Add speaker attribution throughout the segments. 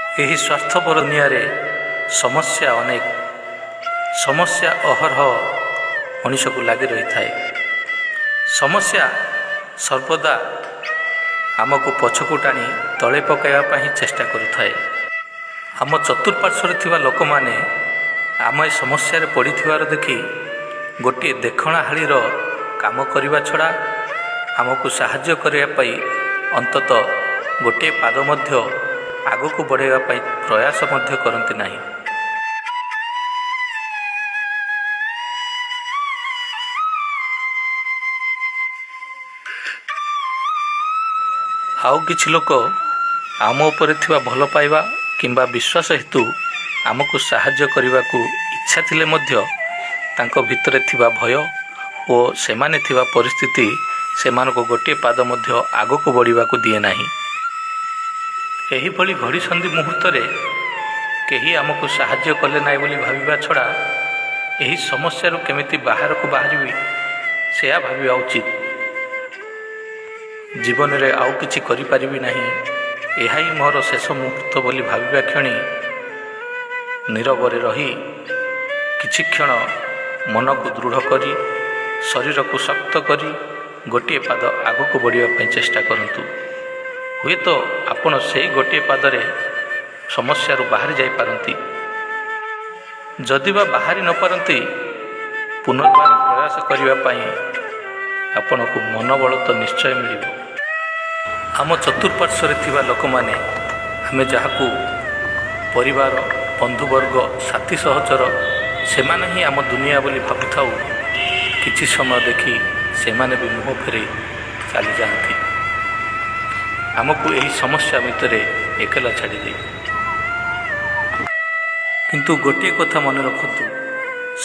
Speaker 1: ଏହି ସ୍ୱାର୍ଥପର ଦୁନିଆରେ ସମସ୍ୟା ଅନେକ, ସମସ୍ୟା ଅହରହ ମଣିଷକୁ ଲାଗି ରହିଥାଏ। ସମସ୍ୟା ସର୍ବଦା ଆମକୁ ପଛକୁ ଟାଣି ତଳେ ପକାଇବା ପାଇଁ ଚେଷ୍ଟା କରୁଥାଏ। ଆମ ଚତୁଃପାର୍ଶ୍ୱରେ ଥିବା ଲୋକମାନେ ଆମ ଏ ସମସ୍ୟାରେ ପଡ଼ିଥିବାର ଦେଖି ଗୋଟିଏ ଦେଖଣାହାଳିର କାମ କରିବା ଛଡ଼ା ଆମକୁ ସାହାଯ୍ୟ କରିବା ପାଇଁ ଅନ୍ତତଃ ଗୋଟିଏ ପାଦ ମଧ୍ୟ ଆଗକୁ ବଢ଼ାଇବା ପାଇଁ ପ୍ରୟାସ ମଧ୍ୟ କରନ୍ତି ନାହିଁ। ଆଉ କିଛି ଲୋକ ଆମ ଉପରେ ଥିବା ଭଲ ପାଇବା କିମ୍ବା ବିଶ୍ୱାସ ହେତୁ ଆମକୁ ସାହାଯ୍ୟ କରିବାକୁ ଇଚ୍ଛା ଥିଲେ ମଧ୍ୟ ତାଙ୍କ ଭିତରେ ଥିବା ଭୟ ଓ ସେମାନେ ଥିବା ପରିସ୍ଥିତି ସେମାନଙ୍କୁ ଗୋଟିଏ ପାଦ ମଧ୍ୟ ଆଗକୁ ବଢ଼ିବାକୁ ଦିଏ ନାହିଁ। ଏହିଭଳି ଘଡ଼ିସନ୍ଧି ମୁହୂର୍ତ୍ତରେ କେହି ଆମକୁ ସାହାଯ୍ୟ କଲେ ନାହିଁ ବୋଲି ଭାବିବା ଛଡ଼ା ଏହି ସମସ୍ୟାରୁ କେମିତି ବାହାରକୁ ବାହାରିବି ସେୟା ଭାବିବା ଉଚିତ। ଜୀବନରେ ଆଉ କିଛି କରିପାରିବି ନାହିଁ, ଏହା ହିଁ ମୋର ଶେଷ ମୁହୂର୍ତ୍ତ ବୋଲି ଭାବିବା କ୍ଷଣି ନୀରବରେ ରହି କିଛି କ୍ଷଣ ମନକୁ ଦୃଢ଼ କରି ଶରୀରକୁ ଶକ୍ତ କରି ଗୋଟିଏ ପାଦ ଆଗକୁ ବଢ଼ିବା ପାଇଁ ଚେଷ୍ଟା କରନ୍ତୁ। ହୁଏତ ଆପଣ ସେହି ଗୋଟିଏ ପାଦରେ ସମସ୍ୟାରୁ ବାହାରି ଯାଇପାରନ୍ତି। ଯଦି ବା ବାହାରି ନ ପାରନ୍ତି, ପୁନର୍ବାର ପ୍ରୟାସ କରିବା ପାଇଁ ଆପଣଙ୍କୁ ମନୋବଳ ତ ନିଶ୍ଚୟ ମିଳିବ। ଆମ ଚତୁଃପାର୍ଶ୍ୱରେ ଥିବା ଲୋକମାନେ ଆମେ ଯାହାକୁ ପରିବାର, ବନ୍ଧୁବର୍ଗ, ସାଥୀ ସହଚର ସେମାନେ ହିଁ ଆମ ଦୁନିଆ ବୋଲି ଭାବୁଥାଉ, କିଛି ସମୟ ଦେଖି ସେମାନେ ବି ମୁହଁ ଫେରାଇ ଚାଲିଯାଆନ୍ତି, ଆମକୁ ଏହି ସମସ୍ୟା ଭିତରେ ଏକଲା ଛାଡ଼ିଦେଇ। କିନ୍ତୁ ଗୋଟିଏ କଥା ମନେ ରଖନ୍ତୁ,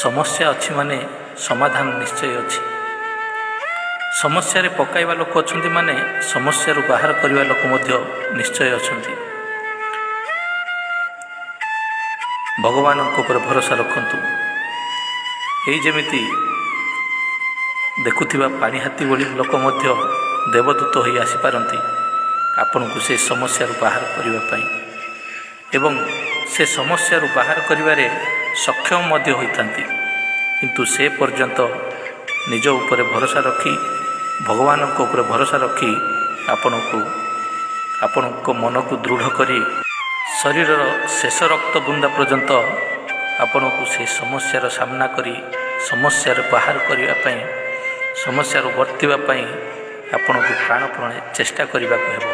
Speaker 1: ସମସ୍ୟା ଅଛି ମାନେ ସମାଧାନ ନିଶ୍ଚୟ ଅଛି। ସମସ୍ୟାରେ ପକାଇବା ଲୋକ ଅଛନ୍ତି ମାନେ ସମସ୍ୟାରୁ ବାହାର କରିବା ଲୋକ ମଧ୍ୟ ନିଶ୍ଚୟ ଅଛନ୍ତି। ଭଗବାନଙ୍କ ଉପରେ ଭରସା ରଖନ୍ତୁ। ଏଇ ଯେମିତି ଦେଖୁଥିବା ପାଣି ହାତୀ ଭଳି ଲୋକ ମଧ୍ୟ ଦେବଦୂତ ହୋଇ ଆସିପାରନ୍ତି ଆପଣଙ୍କୁ ସେ ସମସ୍ୟାରୁ ବାହାର କରିବା ପାଇଁ, ଏବଂ ସେ ସମସ୍ୟାରୁ ବାହାର କରିବାରେ ସକ୍ଷମ ମଧ୍ୟ ହୋଇଥାନ୍ତି। କିନ୍ତୁ ସେ ପର୍ଯ୍ୟନ୍ତ ନିଜ ଉପରେ ଭରସା ରଖି, ଭଗବାନଙ୍କ ଉପରେ ଭରସା ରଖି ଆପଣଙ୍କ ମନକୁ ଦୃଢ଼ କରି ଶରୀରର ଶେଷ ରକ୍ତ ବୁନ୍ଦା ପର୍ଯ୍ୟନ୍ତ ଆପଣଙ୍କୁ ସେ ସମସ୍ୟାର ସାମ୍ନା କରି ସମସ୍ୟାରୁ ବାହାର କରିବା ପାଇଁ, ସମସ୍ୟାରୁ ବର୍ତ୍ତିବା ପାଇଁ ଆପଣଙ୍କୁ ପ୍ରାଣପଣେ ଚେଷ୍ଟା କରିବାକୁ ହେବ।